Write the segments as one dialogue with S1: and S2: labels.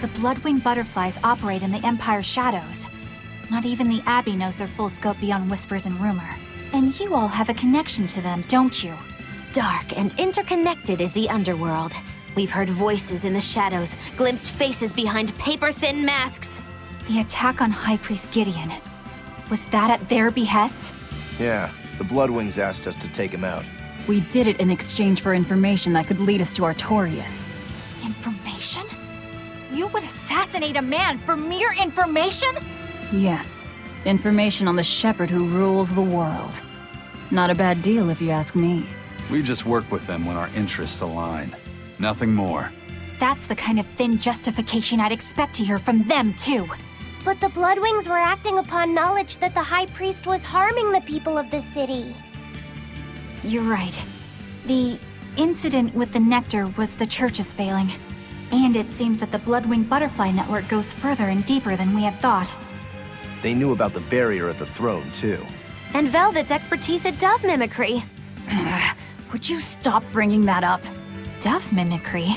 S1: The Bloodwing butterflies operate in the Empire's shadows. Not even the Abbey knows their full scope beyond whispers and rumor. And you all have a connection to them, don't you?
S2: Dark and interconnected is the underworld. We've heard voices in the shadows, glimpsed faces behind paper-thin masks.
S1: The attack on High Priest Gideon. Was that at their behest?
S3: Yeah, the Bloodwings asked us to take him out.
S4: We did it in exchange for information that could lead us to Artorias.
S1: Information? You would assassinate a man for mere information?
S4: Yes, information on the shepherd who rules the world. Not a bad deal if you ask me.
S5: We just work with them when our interests align. Nothing more.
S1: That's the kind of thin justification I'd expect to hear from them, too.
S6: But the Bloodwings were acting upon knowledge that the High Priest was harming the people of the city.
S1: You're right. The incident with the nectar was the Church's failing. And it seems that the Bloodwing Butterfly Network goes further and deeper than we had thought.
S3: They knew about the barrier at the throne, too.
S2: And Velvet's expertise at dove mimicry.
S4: Would you stop bringing that up?
S1: Dove mimicry?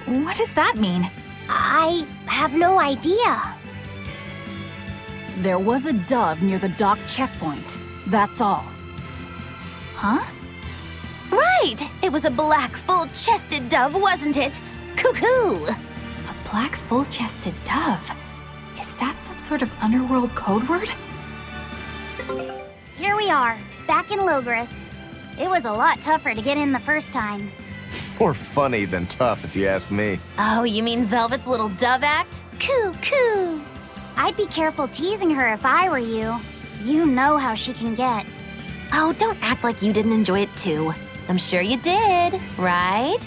S1: What does that mean?
S6: I have no idea.
S4: There was a dove near the dock checkpoint. That's all.
S1: Huh?
S2: Right! It was a black, full-chested dove, wasn't it? Cuckoo!
S1: A black, full-chested dove? Is that some sort of underworld code word?
S6: Here we are, back in Logris. It was a lot tougher to get in the first time.
S3: More funny than tough, if you ask me.
S2: Oh, you mean Velvet's little dove act? Coo, coo!
S6: I'd be careful teasing her if I were you. You know how she can get.
S2: Oh, don't act like you didn't enjoy it too. I'm sure you did, right?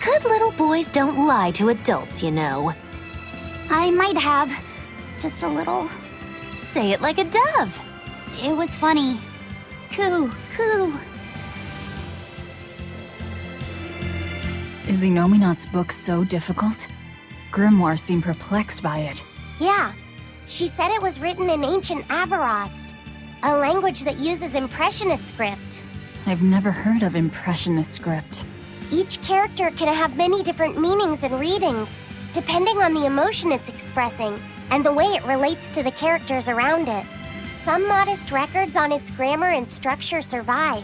S2: Good little boys don't lie to adults, you know.
S6: I might have. Just a little.
S2: Say it like a dove.
S6: It was funny. Coo, coo.
S4: Is Inominat's book so difficult? Grimoire seemed perplexed by it.
S6: Yeah. She said it was written in ancient Avarost, a language that uses Impressionist script.
S4: I've never heard of Impressionist script.
S6: Each character can have many different meanings and readings, depending on the emotion it's expressing and the way it relates to the characters around it. Some modest records on its grammar and structure survive,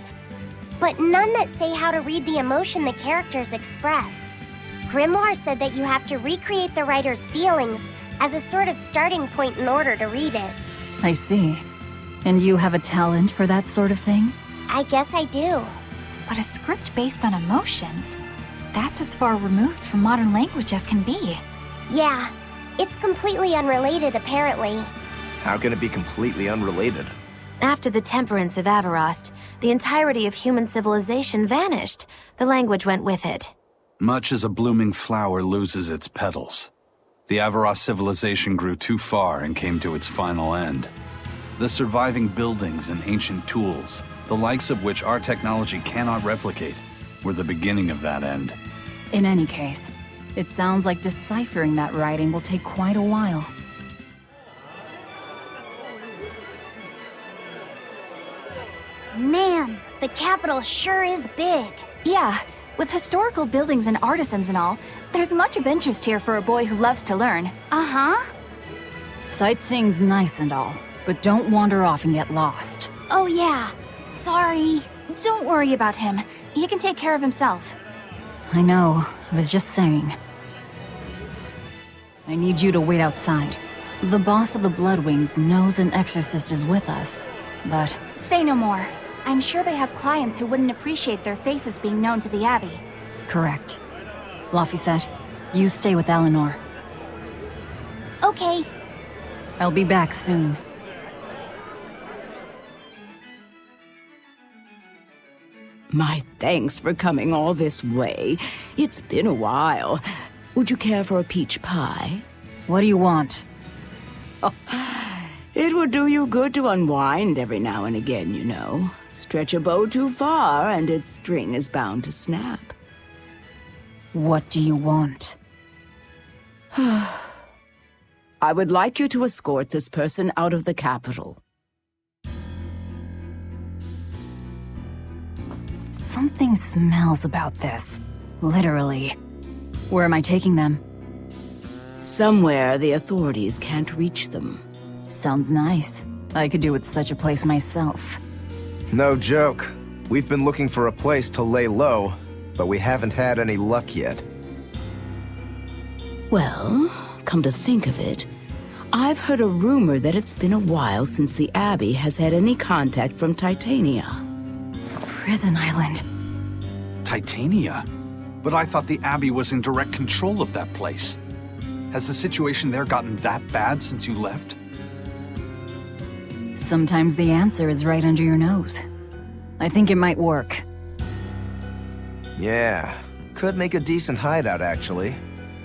S6: but none that say how to read the emotion the characters express. Grimoire said that you have to recreate the writer's feelings as a sort of starting point in order to read it.
S4: I see. And you have a talent for that sort of thing?
S6: I guess I do.
S1: But a script based on emotions? That's as far removed from modern language as can be.
S6: Yeah, it's completely unrelated apparently.
S3: How can it be completely unrelated?
S2: After the temperance of Avarost, the entirety of human civilization vanished. The language went with it.
S5: Much as a blooming flower loses its petals. The Avarost civilization grew too far and came to its final end. The surviving buildings and ancient tools, the likes of which our technology cannot replicate, were the beginning of that end.
S4: In any case, it sounds like deciphering that writing will take quite a while.
S6: Man, the capital sure is big.
S1: Yeah, with historical buildings and artisans and all, there's much of interest here for a boy who loves to learn.
S6: Uh-huh.
S4: Sightseeing's nice and all, but don't wander off and get lost.
S6: Oh yeah, sorry.
S1: Don't worry about him. He can take care of himself.
S4: I know, I was just saying. I need you to wait outside. The boss of the Bloodwings knows an exorcist is with us, but...
S1: Say no more. I'm sure they have clients who wouldn't appreciate their faces being known to the Abbey.
S4: Correct. Laphicet, you stay with Eleanor.
S6: Okay.
S4: I'll be back soon.
S7: My thanks for coming all this way. It's been a while. Would you care for a peach pie?
S4: What do you want?
S7: It would do you good to unwind every now and again, you know. Stretch a bow too far and its string is bound to snap.
S4: What do you want?
S7: I would like you to escort this person out of the capital.
S4: Something smells about this. Literally. Where am I taking them?
S7: Somewhere the authorities can't reach them.
S4: Sounds nice. I could do with such a place myself.
S3: No joke. We've been looking for a place to lay low, but we haven't had any luck yet.
S7: Well, come to think of it, I've heard a rumor that it's been a while since the Abbey has had any contact from Titania.
S4: Prison Island.
S5: Titania? But I thought the Abbey was in direct control of that place. Has the situation there gotten that bad since you left?
S4: Sometimes the answer is right under your nose. I think it might work.
S3: Yeah, could make a decent hideout, actually.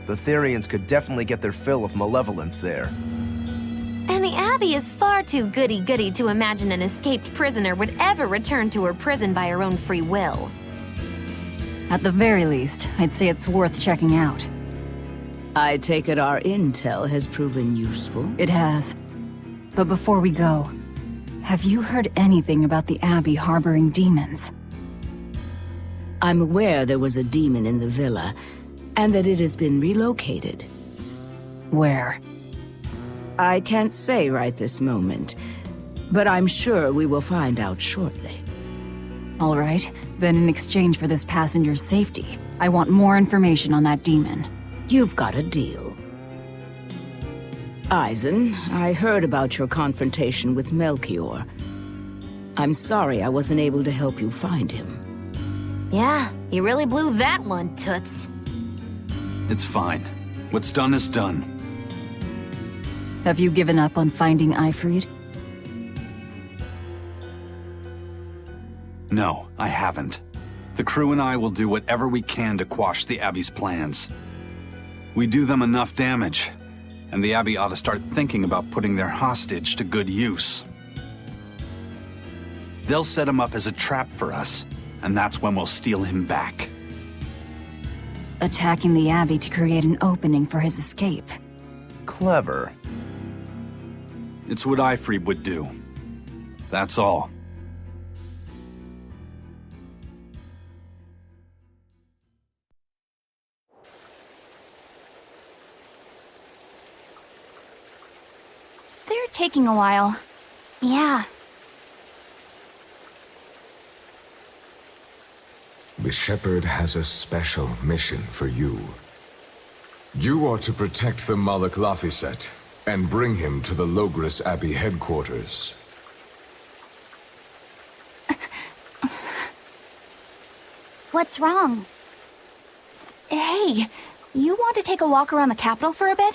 S3: The Therians could definitely get their fill of malevolence there.
S2: And the Abbey is far too goody-goody to imagine an escaped prisoner would ever return to her prison by her own free will.
S4: At the very least, I'd say it's worth checking out.
S7: I take it our intel has proven useful.
S4: It has. But before we go, have you heard anything about the Abbey harboring demons?
S7: I'm aware there was a demon in the villa, and that it has been relocated.
S4: Where?
S7: I can't say right this moment, but I'm sure we will find out shortly.
S4: All right, then in exchange for this passenger's safety, I want more information on that demon.
S7: You've got a deal. Eisen, I heard about your confrontation with Melchior. I'm sorry I wasn't able to help you find him.
S2: Yeah, you really blew that one, Toots.
S5: It's fine. What's done is done.
S4: Have you given up on finding Eifried?
S5: No, I haven't. The crew and I will do whatever we can to quash the Abbey's plans. We do them enough damage, and the Abbey ought to start thinking about putting their hostage to good use. They'll set him up as a trap for us, and that's when we'll steal him back.
S4: Attacking the Abbey to create an opening for his escape.
S3: Clever.
S5: It's what Eifried would do. That's all.
S1: They're taking a while. Yeah.
S8: The Shepherd has a special mission for you. You are to protect the Malak Laphicet and bring him to the Logres Abbey headquarters.
S6: What's wrong?
S1: Hey, you want to take a walk around the capital for a bit?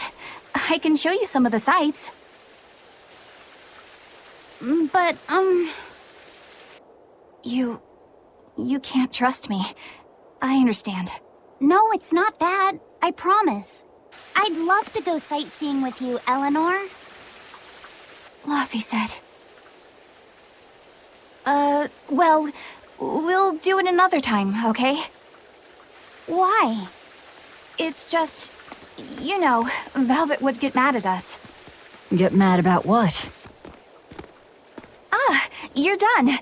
S1: I can show you some of the sights. But, You can't trust me. I understand.
S6: No, it's not that. I promise. I'd love to go sightseeing with you, Eleanor.
S1: Laphicet. Well, we'll do it another time, okay?
S6: Why?
S1: It's just, you know, Velvet would get mad at us.
S4: Get mad about what?
S1: Ah, you're done.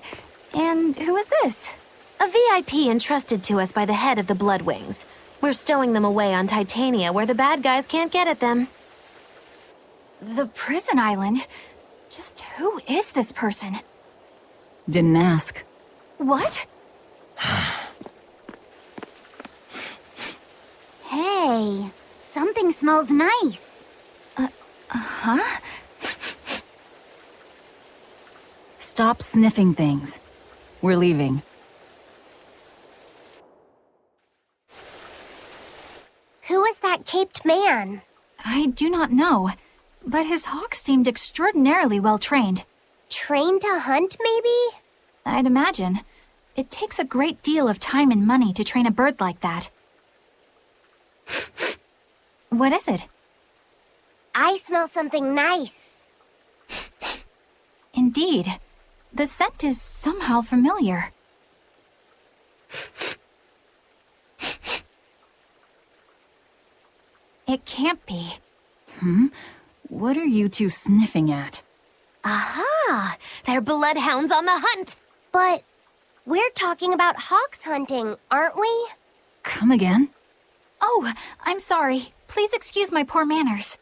S1: And who is this?
S2: A VIP entrusted to us by the head of the Bloodwings. We're stowing them away on Titania where the bad guys can't get at them.
S1: The prison island? Just who is this person?
S4: Didn't ask.
S1: What?
S6: Hey, something smells nice.
S1: Huh?
S4: Stop sniffing things. We're leaving.
S6: Who is that caped man?
S1: I do not know, but his hawks seemed extraordinarily well trained.
S6: Trained to hunt, maybe?
S1: I'd imagine. It takes a great deal of time and money to train a bird like that. What is it?
S6: I smell something nice.
S1: Indeed. The scent is somehow familiar. It can't be.
S4: What are you two sniffing at?
S2: Aha! They're bloodhounds on the hunt!
S6: But we're talking about hawks hunting, aren't we?
S4: Come again?
S1: Oh, I'm sorry. Please excuse my poor manners.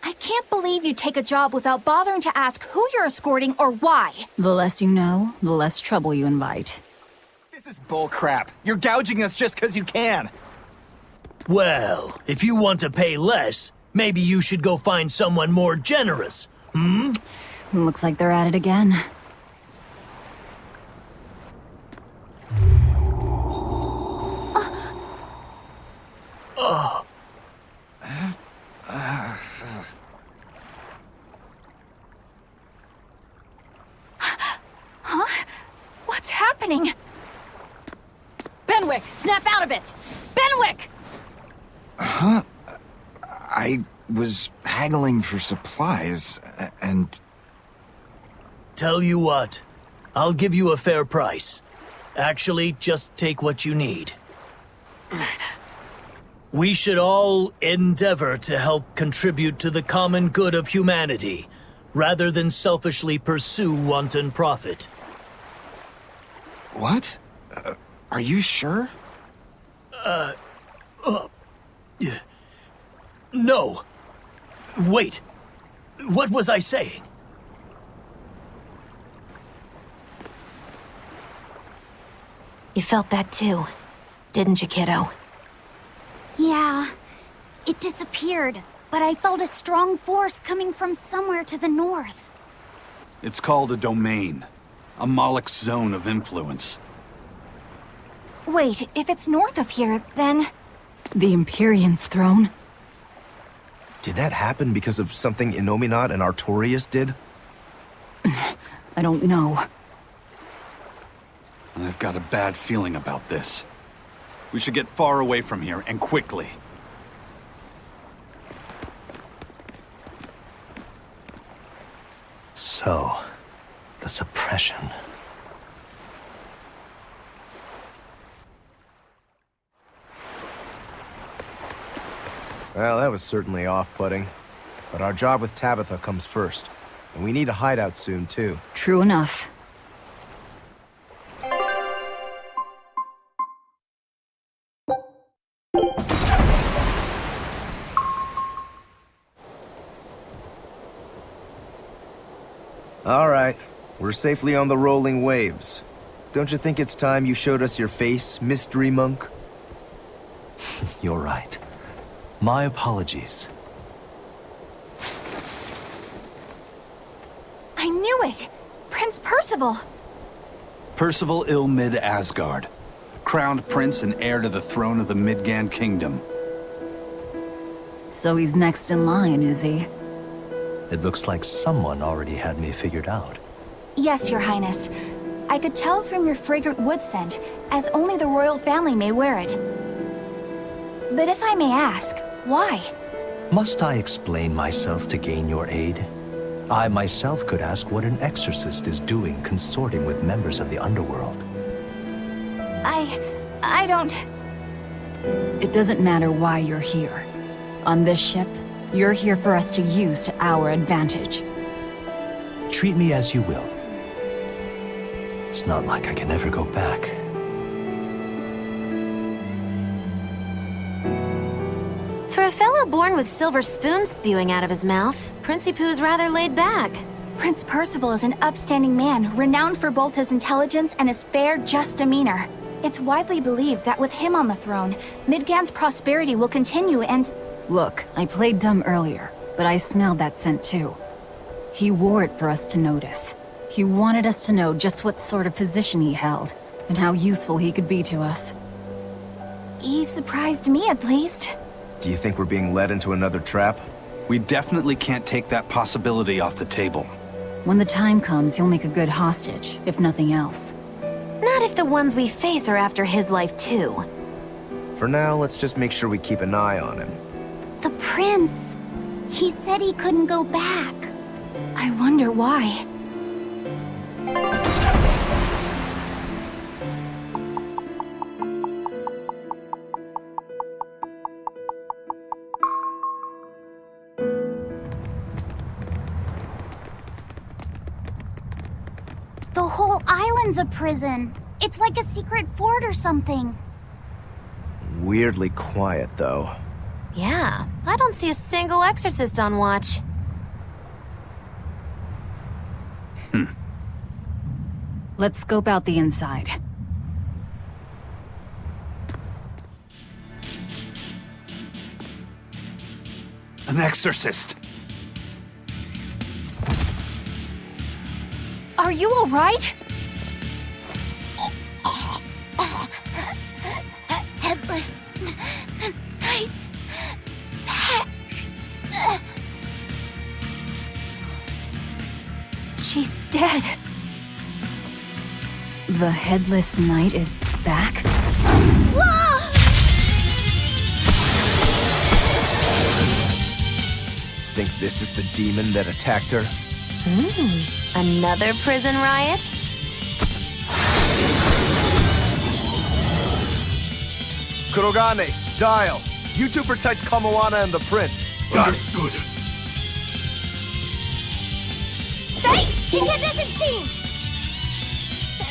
S1: I can't believe you take a job without bothering to ask who you're escorting or why.
S4: The less you know, the less trouble you invite.
S9: This is bullcrap. You're gouging us just because you can.
S10: Well, if you want to pay less, maybe you should go find someone more generous, hmm?
S4: Looks like they're at it again.
S1: Huh? What's happening?
S4: Benwick, snap out of it! Benwick!
S9: Huh? I was haggling for supplies, and...
S10: Tell you what, I'll give you a fair price. Actually, just take what you need. We should all endeavor to help contribute to the common good of humanity, rather than selfishly pursue wanton profit.
S9: What? Are you sure?
S10: No. Wait. What was I saying?
S2: You felt that too, didn't you, kiddo?
S6: Yeah, it disappeared, but I felt a strong force coming from somewhere to the north.
S5: It's called a domain. A Moloch zone of influence.
S1: Wait, if it's north of here, then...
S4: The Empyrean's throne?
S3: Did that happen because of something Innominat and Artorias did?
S4: I don't know.
S5: I've got a bad feeling about this. We should get far away from here, and quickly.
S11: So, the suppression.
S3: Well, that was certainly off-putting. But our job with Tabitha comes first. And we need a hideout soon, too.
S4: True enough.
S3: All right, we're safely on the rolling waves. Don't you think it's time you showed us your face, Mystery Monk?
S11: You're right. My apologies.
S1: I knew it! Prince Percival!
S5: Percival Ilmid Asgard, crowned prince and heir to the throne of the Midgand Kingdom.
S4: So he's next in line, is he?
S11: It looks like someone already had me figured out.
S1: Yes, Your Highness. I could tell from your fragrant wood scent, as only the royal family may wear it. But if I may ask, why?
S11: Must I explain myself to gain your aid? I myself could ask what an exorcist is doing consorting with members of the underworld.
S1: I don't...
S4: It doesn't matter why you're here. On this ship, you're here for us to use to our advantage.
S11: Treat me as you will. It's not like I can ever go back.
S2: For a fellow born with silver spoons spewing out of his mouth, Princi Poo's rather laid back.
S1: Prince Percival is an upstanding man, renowned for both his intelligence and his fair, just demeanor. It's widely believed that with him on the throne, Midgand's prosperity will continue and...
S4: Look, I played dumb earlier, but I smelled that scent too. He wore it for us to notice. He wanted us to know just what sort of position he held, and how useful he could be to us.
S1: He surprised me, at least.
S3: Do you think we're being led into another trap?
S5: We definitely can't take that possibility off the table.
S4: When the time comes, he'll make a good hostage, if nothing else.
S2: Not if the ones we face are after his life too.
S3: For now, let's just make sure we keep an eye on him.
S6: The prince. He said he couldn't go back.
S1: I wonder why.
S6: The whole island's a prison. It's like a secret fort or something.
S3: Weirdly quiet, though.
S2: Yeah, I don't see a single exorcist on watch.
S4: Let's scope out the inside.
S5: An exorcist!
S1: Are you all right?
S6: Headless Knights back.
S1: She's dead.
S4: The Headless Knight is back?
S3: Think this is the demon that attacked her?
S2: Another prison riot?
S3: Kurogane, Dial. You two protect Kamoana and the prince.
S8: Understood.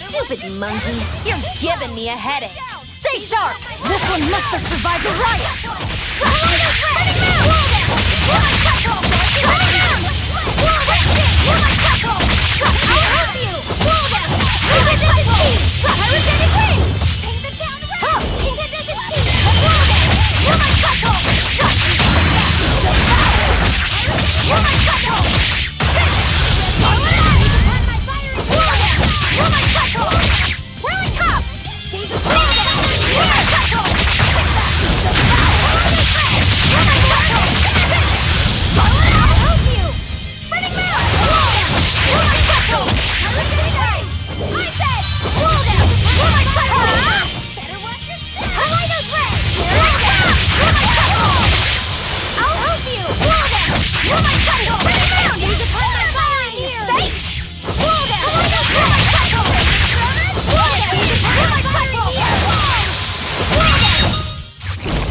S2: Stupid monkey, you're giving me a headache.
S4: Stay sharp! This one must have survived the riot!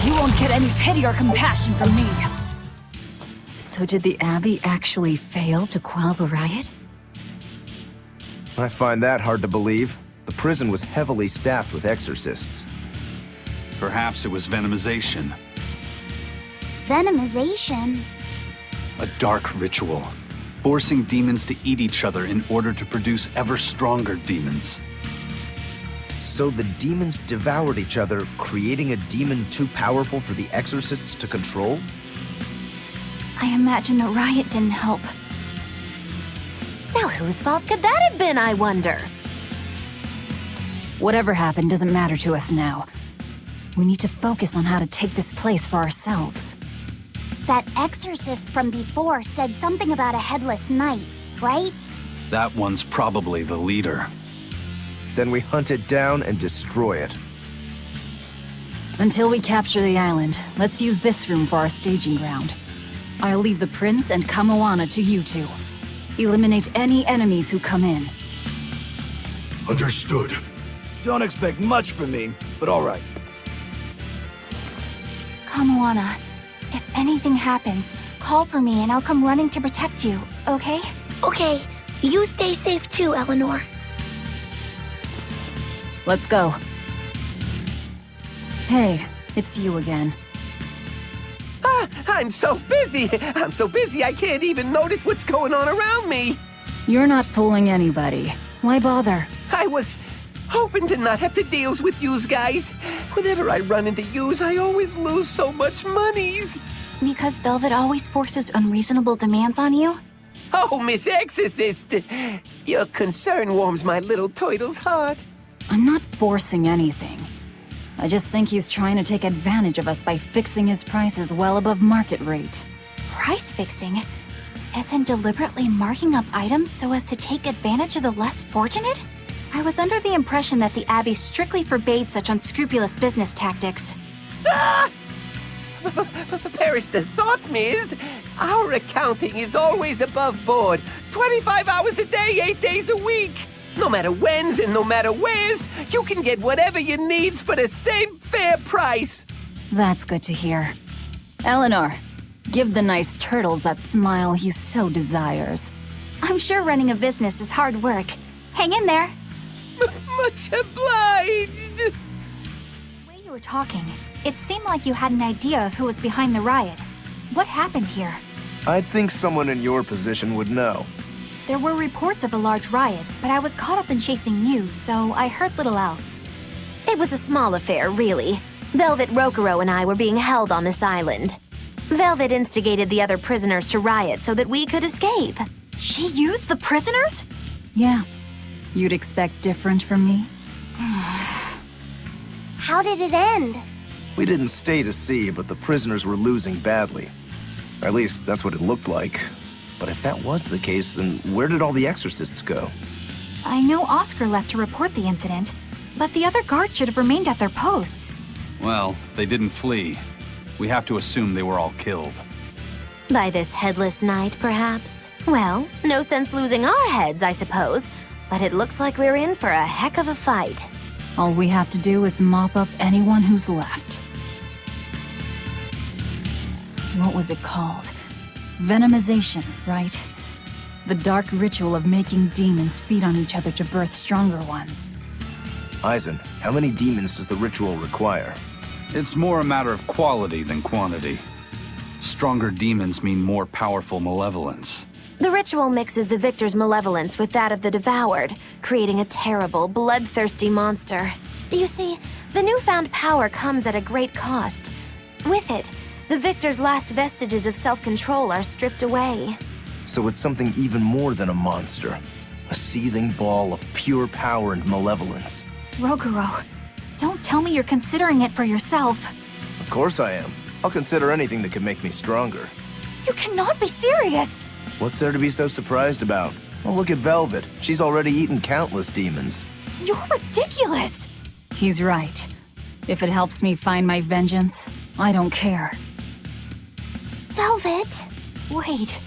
S4: You won't get any pity or compassion from me. So did the Abbey actually fail to quell the riot?
S3: I find that hard to believe. The prison was heavily staffed with exorcists.
S5: Perhaps it was venomization.
S6: Venomization?
S5: A dark ritual, forcing demons to eat each other in order to produce ever stronger demons.
S3: So the demons devoured each other, creating a demon too powerful for the exorcists to control?
S1: I imagine the riot didn't help.
S2: Now whose fault could that have been, I wonder?
S4: Whatever happened doesn't matter to us now. We need to focus on how to take this place for ourselves.
S6: That exorcist from before said something about a headless knight, right?
S5: That one's probably the leader.
S3: Then we hunt it down and destroy it.
S4: Until we capture the island, let's use this room for our staging ground. I'll leave the prince and Kamoana to you two. Eliminate any enemies who come in.
S8: Understood.
S9: Don't expect much from me, but all right.
S1: Kamoana, if anything happens, call for me and I'll come running to protect you, okay?
S6: Okay, you stay safe too, Eleanor.
S4: Let's go. Hey, it's you again.
S12: I'm so busy. I'm so busy I can't even notice what's going on around me.
S4: You're not fooling anybody. Why bother?
S12: I was hoping to not have to deal with yous guys. Whenever I run into yous, I always lose so much monies.
S1: Because Velvet always forces unreasonable demands on you?
S12: Oh, Miss Exorcist, your concern warms my little turtle's heart.
S4: I'm not forcing anything. I just think he's trying to take advantage of us by fixing his prices well above market rate.
S1: Price fixing? As in deliberately marking up items so as to take advantage of the less fortunate? I was under the impression that the Abbey strictly forbade such unscrupulous business tactics.
S12: Ah! Perish the thought, Miss. Our accounting is always above board. 25 hours a day, 8 days a week. No matter whens and no matter wheres, you can get whatever you needs for the same fair price.
S4: That's good to hear. Eleanor, give the nice turtles that smile he so desires.
S1: I'm sure running a business is hard work. Hang in there.
S12: Much obliged.
S1: The way you were talking, It seemed like you had an idea of who was behind the riot. What happened here?
S3: I'd think someone in your position would know.
S1: There were reports of a large riot, but I was caught up in chasing you, so I heard little else.
S2: It was a small affair, really. Velvet, Rokuro, and I were being held on this island. Velvet instigated the other prisoners to riot so that we could escape.
S1: She used the prisoners?
S4: Yeah. You'd expect different from me?
S6: How did it end?
S3: We didn't stay to see, but the prisoners were losing badly. At least, that's what it looked like. But if that was the case, then where did all the exorcists go?
S1: I know Oscar left to report the incident, but the other guards should have remained at their posts.
S5: Well, if they didn't flee, we have to assume they were all killed.
S2: By this headless knight, perhaps? Well, no sense losing our heads, I suppose. But it looks like we're in for a heck of a fight.
S4: All we have to do is mop up anyone who's left. What was it called? Venomization, right? The dark ritual of making demons feed on each other to birth stronger ones.
S3: Eisen, how many demons does the ritual require?
S5: It's more a matter of quality than quantity. Stronger demons mean more powerful malevolence.
S2: The ritual mixes the victor's malevolence with that of the devoured, creating a terrible, bloodthirsty monster. You see, the newfound power comes at a great cost. With it, the victor's last vestiges of self-control are stripped away.
S3: So it's something even more than a monster. A seething ball of pure power and malevolence.
S1: Roguro, don't tell me you're considering it for yourself.
S3: Of course I am. I'll consider anything that could make me stronger.
S1: You cannot be serious!
S3: What's there to be so surprised about? Well, look at Velvet. She's already eaten countless demons.
S1: You're ridiculous!
S4: He's right. If it helps me find my vengeance, I don't care.
S6: Velvet?
S1: Wait,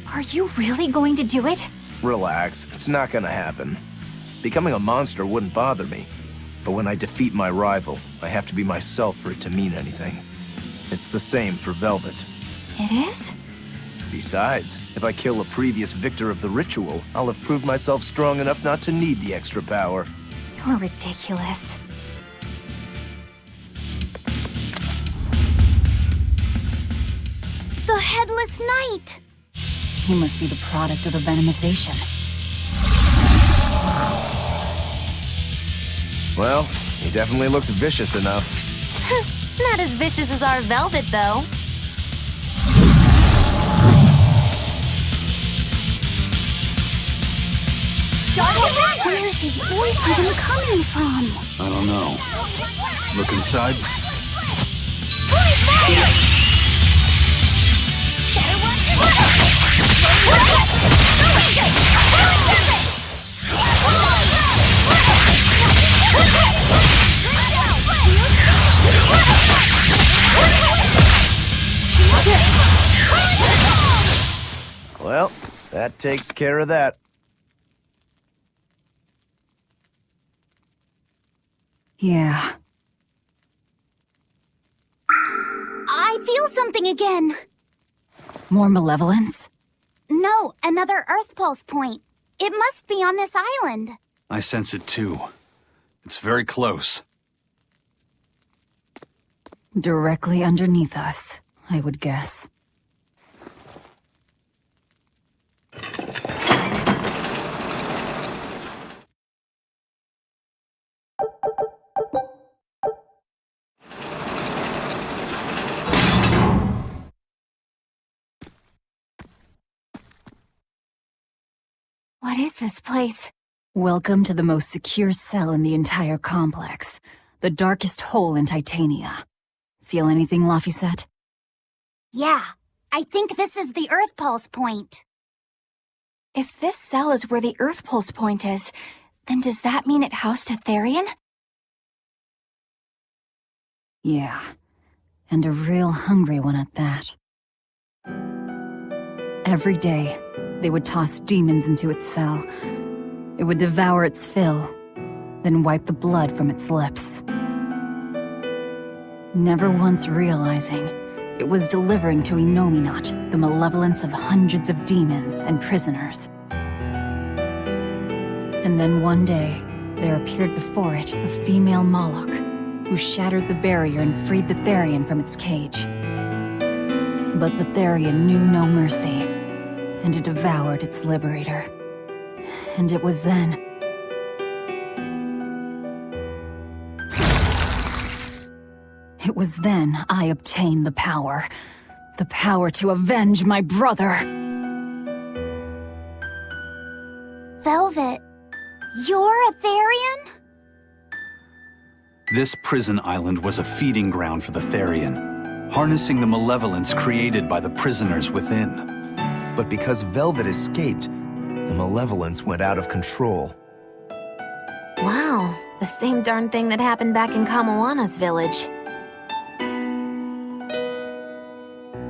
S1: are you really going to do it?
S3: Relax, it's not gonna happen. Becoming a monster wouldn't bother me. But when I defeat my rival, I have to be myself for it to mean anything. It's the same for Velvet.
S1: It is?
S3: Besides, if I kill a previous victor of the ritual, I'll have proved myself strong enough not to need the extra power.
S1: You're ridiculous.
S6: The Headless Knight!
S4: He must be the product of the venomization.
S3: Well, he definitely looks vicious enough.
S2: Not as vicious as our Velvet, though.
S6: Where's his voice even coming from?
S5: I don't know. Look inside.
S3: Well, that takes care of that.
S4: Yeah.
S6: I feel something again.
S4: More malevolence?
S6: No, another Earth Pulse point. It must be on this island.
S5: I sense it too. It's very close.
S4: Directly underneath us, I would guess.
S1: What is this place?
S4: Welcome to the most secure cell in the entire complex. The darkest hole in Titania. Feel anything, Laphicet?
S6: Yeah, I think this is the Earth Pulse point.
S1: If this cell is where the Earth Pulse point is, then does that mean it housed a Therian?
S4: Yeah. And a real hungry one at that. Every day, they would toss demons into its cell. It would devour its fill, then wipe the blood from its lips. Never once realizing, it was delivering to Inominat the malevolence of hundreds of demons and prisoners. And then one day, there appeared before it a female Moloch, who shattered the barrier and freed the Therian from its cage. But the Therian knew no mercy, and it devoured its liberator. And it was then... It was then I obtained the power. The power to avenge my brother.
S6: Velvet, you're a Therian?
S5: This prison island was a feeding ground for the Therian, harnessing the malevolence created by the prisoners within.
S3: But because Velvet escaped, the malevolence went out of control.
S2: Wow, the same darn thing that happened back in Kamawana's village.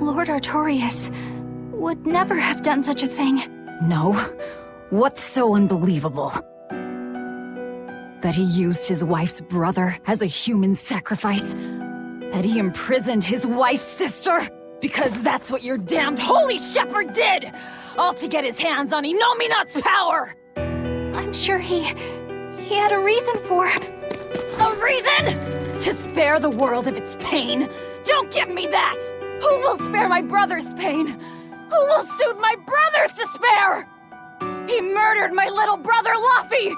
S1: Lord Artorius would never have done such a thing.
S4: No. What's so unbelievable? That he used his wife's brother as a human sacrifice? That he imprisoned his wife's sister? Because that's what your damned holy shepherd did! All to get his hands on Inominat's power!
S1: I'm sure he had a reason for...
S4: A reason? To spare the world of its pain? Don't give me that! Who will spare my brother's pain? Who will soothe my brother's despair? He murdered my little brother Loppy!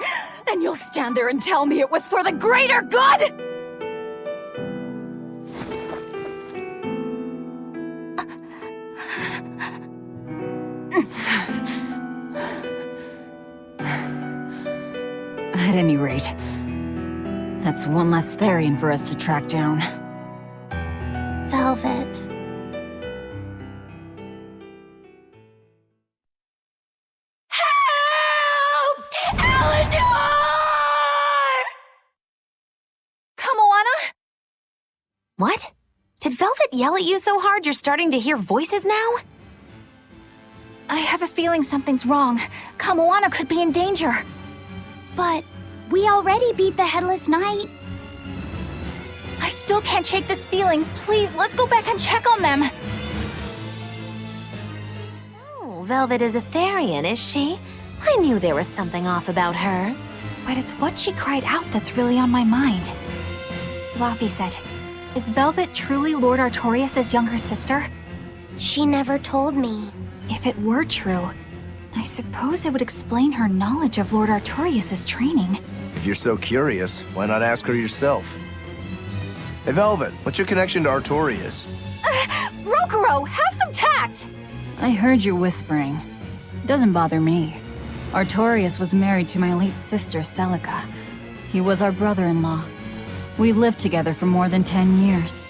S4: And you'll stand there and tell me it was for the greater good?! At any rate, that's one less Therian for us to track down.
S6: Velvet.
S2: What? Did Velvet yell at you so hard you're starting to hear voices now?
S1: I have a feeling something's wrong. Kamoana could be in danger.
S6: But we already beat the Headless Knight.
S1: I still can't shake this feeling. Please, let's go back and check on them.
S2: Oh, Velvet is a Therian, is she? I knew there was something off about her.
S1: But it's what she cried out that's really on my mind. Laphicet, is Velvet truly Lord Artorius' younger sister?
S6: She never told me.
S1: If it were true, I suppose it would explain her knowledge of Lord Artorius' training.
S3: If you're so curious, why not ask her yourself? Hey Velvet, what's your connection to Artorius?
S1: Rokuro, have some tact!
S4: I heard you whispering. Doesn't bother me. Artorius was married to my late sister, Celica. He was our brother-in-law. We lived together for more than 10 years.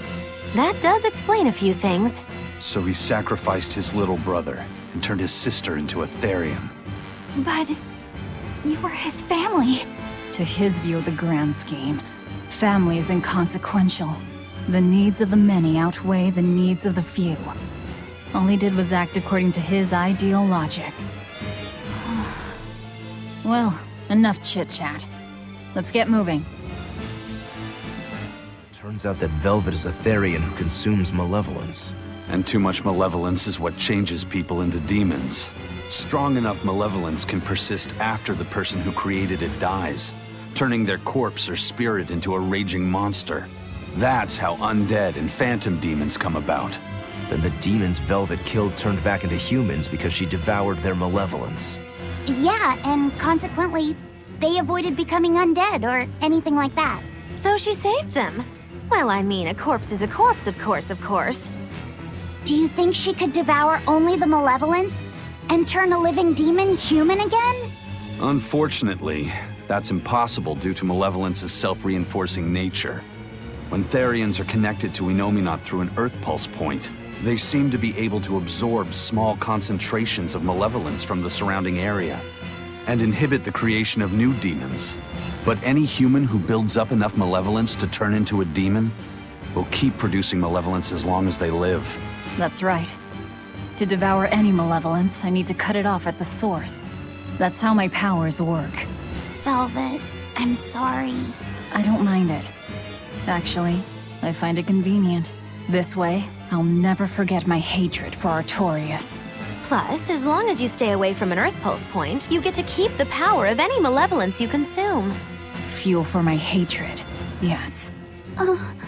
S2: That does explain a few things.
S5: So he sacrificed his little brother and turned his sister into a Therian.
S1: But you were his family.
S4: To his view of the grand scheme, family is inconsequential. The needs of the many outweigh the needs of the few. All he did was act according to his ideal logic. Well, enough chit-chat. Let's get moving.
S3: Turns out that Velvet is a Therian who consumes malevolence.
S5: And too much malevolence is what changes people into demons. Strong enough malevolence can persist after the person who created it dies, turning their corpse or spirit into a raging monster. That's how undead and phantom demons come about.
S3: Then the demons Velvet killed turned back into humans because she devoured their malevolence.
S6: Yeah, and consequently, they avoided becoming undead or anything like that.
S2: So she saved them. Well, I mean, a corpse is a corpse, of course.
S6: Do you think she could devour only the malevolence and turn a living demon human again?
S5: Unfortunately, that's impossible due to malevolence's self-reinforcing nature. When Therians are connected to Inominat through an Earth Pulse point, they seem to be able to absorb small concentrations of malevolence from the surrounding area and inhibit the creation of new demons. But any human who builds up enough malevolence to turn into a demon will keep producing malevolence as long as they live.
S4: That's right. To devour any malevolence, I need to cut it off at the source. That's how my powers work.
S6: Velvet, I'm sorry.
S4: I don't mind it. Actually, I find it convenient. This way, I'll never forget my hatred for Artorius.
S2: Plus, as long as you stay away from an Earth Pulse point, you get to keep the power of any malevolence you consume.
S4: Fuel for my hatred, yes.
S1: Oh.